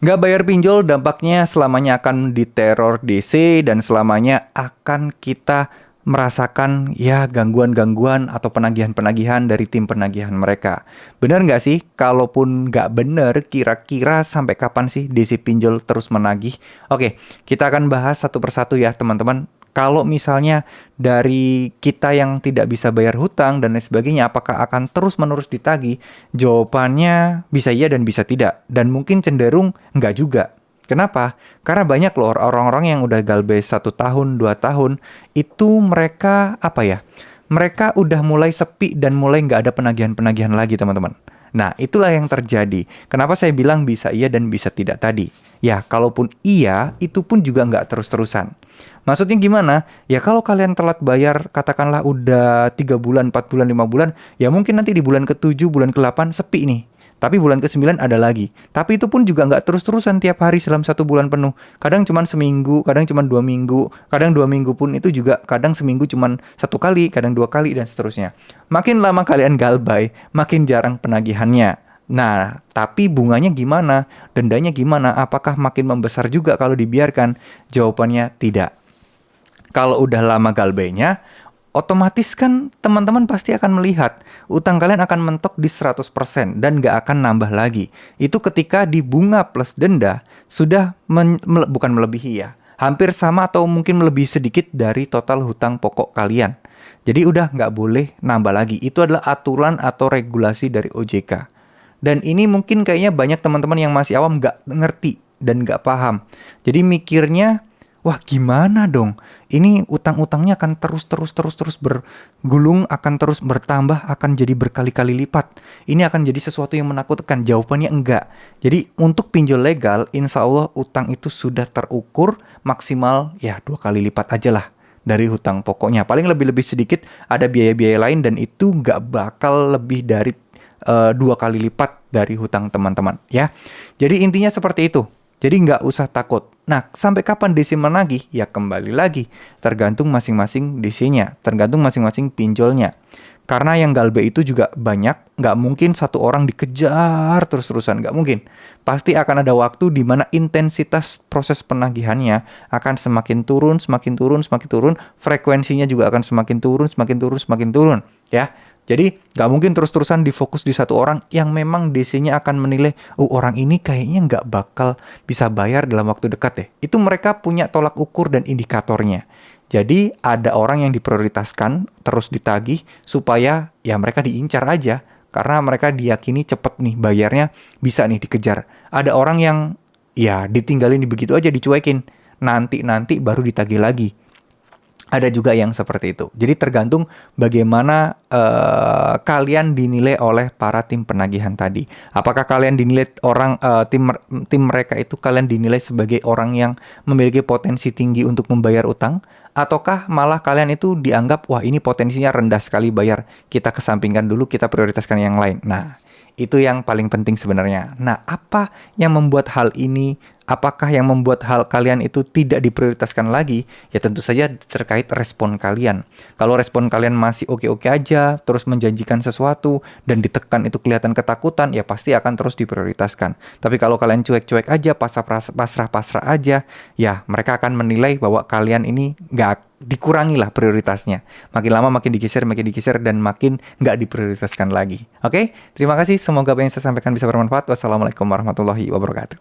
Nggak bayar pinjol dampaknya selamanya akan diteror DC dan selamanya akan kita merasakan ya gangguan-gangguan atau penagihan-penagihan dari tim penagihan mereka. Bener nggak sih? Kalaupun nggak bener, kira-kira sampai kapan sih DC pinjol terus menagih? Oke, kita akan bahas satu persatu ya teman-teman. Kalau misalnya dari kita yang tidak bisa bayar hutang dan lain sebagainya, apakah akan terus-menerus ditagih? Jawabannya bisa iya dan bisa tidak. Dan mungkin cenderung enggak juga. Kenapa? Karena banyak loh orang-orang yang udah galbay 1 tahun, 2 tahun, itu mereka apa ya? Mereka udah mulai sepi dan mulai nggak ada penagihan-penagihan lagi teman-teman. Nah, itulah yang terjadi. Kenapa saya bilang bisa iya dan bisa tidak tadi? Ya, kalaupun iya, itu pun juga nggak terus-terusan. Maksudnya gimana? Ya kalau kalian telat bayar, katakanlah udah 3 bulan, 4 bulan, 5 bulan, ya mungkin nanti di bulan ke-7, bulan ke-8 sepi nih. Tapi bulan ke-9 ada lagi. Tapi itu pun juga nggak terus-terusan tiap hari dalam 1 bulan penuh. Kadang cuma seminggu, kadang cuma 2 minggu, kadang 2 minggu pun itu juga kadang seminggu cuma 1 kali, kadang 2 kali dan seterusnya. Makin lama kalian galbay, makin jarang penagihannya. Nah, tapi bunganya gimana? Dendanya gimana? Apakah makin membesar juga kalau dibiarkan? Jawabannya tidak. Kalau udah lama galbainya, otomatis kan teman-teman pasti akan melihat utang kalian akan mentok di 100% dan nggak akan nambah lagi. Itu ketika di bunga plus denda sudah bukan melebihi ya, hampir sama atau mungkin lebih sedikit dari total hutang pokok kalian. Jadi udah nggak boleh nambah lagi. Itu adalah aturan atau regulasi dari OJK. Dan ini mungkin kayaknya banyak teman-teman yang masih awam nggak ngerti dan nggak paham. Jadi mikirnya, wah gimana dong? Ini utang-utangnya akan terus bergulung, akan terus bertambah, akan jadi berkali-kali lipat. Ini akan jadi sesuatu yang menakutkan. Jawabannya enggak. Jadi untuk pinjol legal, insya Allah utang itu sudah terukur maksimal ya 2 kali lipat aja lah dari hutang pokoknya. Paling lebih-lebih sedikit ada biaya-biaya lain dan itu nggak bakal lebih dari 2 kali lipat dari hutang teman-teman ya. Jadi intinya seperti itu. Jadi nggak usah takut. Nah, sampai kapan DC menagih? Ya kembali lagi. Tergantung masing-masing DC-nya. Tergantung masing-masing pinjolnya. Karena yang galbay itu juga banyak. Nggak mungkin satu orang dikejar terus-terusan. Nggak mungkin. Pasti akan ada waktu di mana intensitas proses penagihannya akan semakin turun, semakin turun, semakin turun. Frekuensinya juga akan semakin turun, semakin turun, semakin turun. Ya. Jadi nggak mungkin terus-terusan difokus di satu orang yang memang DC-nya akan menilai, oh orang ini kayaknya nggak bakal bisa bayar dalam waktu dekat deh. Itu mereka punya tolak ukur dan indikatornya. Jadi ada orang yang diprioritaskan terus ditagih supaya ya mereka diincar aja. Karena mereka diyakini cepet nih bayarnya bisa nih dikejar. Ada orang yang ya ditinggalin begitu aja dicuekin. Nanti baru ditagih lagi. Ada juga yang seperti itu. Jadi tergantung bagaimana kalian dinilai oleh para tim penagihan tadi. Apakah kalian dinilai tim mereka itu kalian dinilai sebagai orang yang memiliki potensi tinggi untuk membayar utang? Ataukah malah kalian itu dianggap, wah ini potensinya rendah sekali bayar, kita kesampingkan dulu, kita prioritaskan yang lain. Nah, itu yang paling penting sebenarnya. Nah, apa yang membuat hal ini, apakah yang membuat hal kalian itu tidak diprioritaskan lagi? Ya tentu saja terkait respon kalian. Kalau respon kalian masih oke-oke aja, terus menjanjikan sesuatu, dan ditekan itu kelihatan ketakutan, ya pasti akan terus diprioritaskan. Tapi kalau kalian cuek-cuek aja, pasrah-pasrah aja, ya mereka akan menilai bahwa kalian ini nggak dikurangi lah prioritasnya. Makin lama makin digeser, dan makin nggak diprioritaskan lagi. Oke? Terima kasih. Semoga apa yang saya sampaikan bisa bermanfaat. Wassalamualaikum warahmatullahi wabarakatuh.